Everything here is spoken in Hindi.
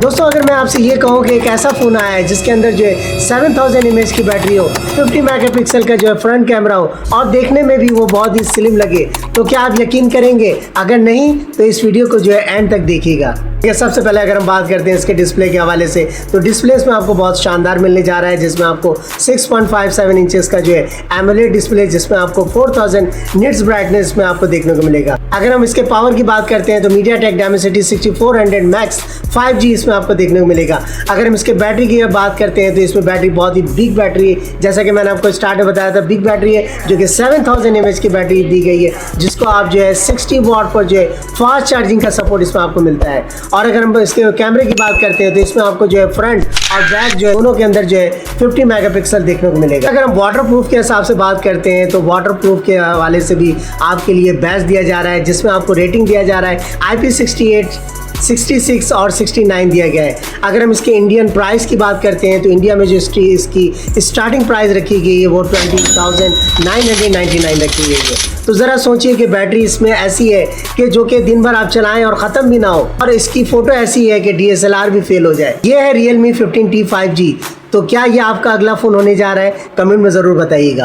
दोस्तों अगर मैं आपसे ये कहूँ कि एक ऐसा फ़ोन आया है जिसके अंदर जो है 7000 mAh की बैटरी हो, 50 मेगापिक्सल का जो है फ्रंट कैमरा हो और देखने में भी वो बहुत ही स्लिम लगे, तो क्या आप यकीन करेंगे? अगर नहीं तो इस वीडियो को जो है एंड तक देखिएगा। सबसे पहले अगर हम बात करते हैं इसके डिस्प्ले के हवाले से, तो डिस्प्ले इसमें आपको बहुत शानदार मिलने जा रहा है, जिसमें आपको 6.57 इंचेस का जो है एमोलेड डिस्प्ले, जिसमें आपको 4000 निट्स ब्राइटनेस में आपको देखने को मिलेगा। अगर हम इसके पावर की बात करते हैं तो मीडियाटेक डायमेंसिटी 6400 मैक्स 5G इसमें आपको देखने को मिलेगा। अगर हम इसके बैटरी की बात करते हैं तो इसमें बैटरी बहुत ही बिग बैटरी है, जैसा कि मैंने आपको स्टार्ट में बताया था, बिग बैटरी है जो कि 7000 mAh की बैटरी दी गई है, जिसको आप जो है 60 वाट पर जो है फास्ट चार्जिंग का सपोर्ट इसमें आपको मिलता है। और अगर हम इसके कैमरे की बात करते हैं तो इसमें आपको जो है फ्रंट और बैक जो है दोनों के अंदर जो है 50 मेगापिक्सल देखने को मिलेगा। अगर हम वाटरप्रूफ के हिसाब से बात करते हैं तो वाटरप्रूफ के हवाले से भी आपके लिए बेस्ट दिया जा रहा है, जिसमें आपको रेटिंग दिया जा रहा है IP68, 66 और 69 दिया गया है। अगर हम इसके इंडियन प्राइस की बात करते हैं तो इंडिया में जो इसकी स्टार्टिंग प्राइस रखी गई है वो 20,999 रखी गई है। तो ज़रा सोचिए कि बैटरी इसमें ऐसी है कि जो कि दिन भर आप चलाएं और ख़त्म भी ना हो, और इसकी फ़ोटो ऐसी है कि DSLR भी फेल हो जाए। ये है Realme 15T 5G। तो क्या ये आपका अगला फ़ोन होने जा रहा है? कमेंट में ज़रूर बताइएगा।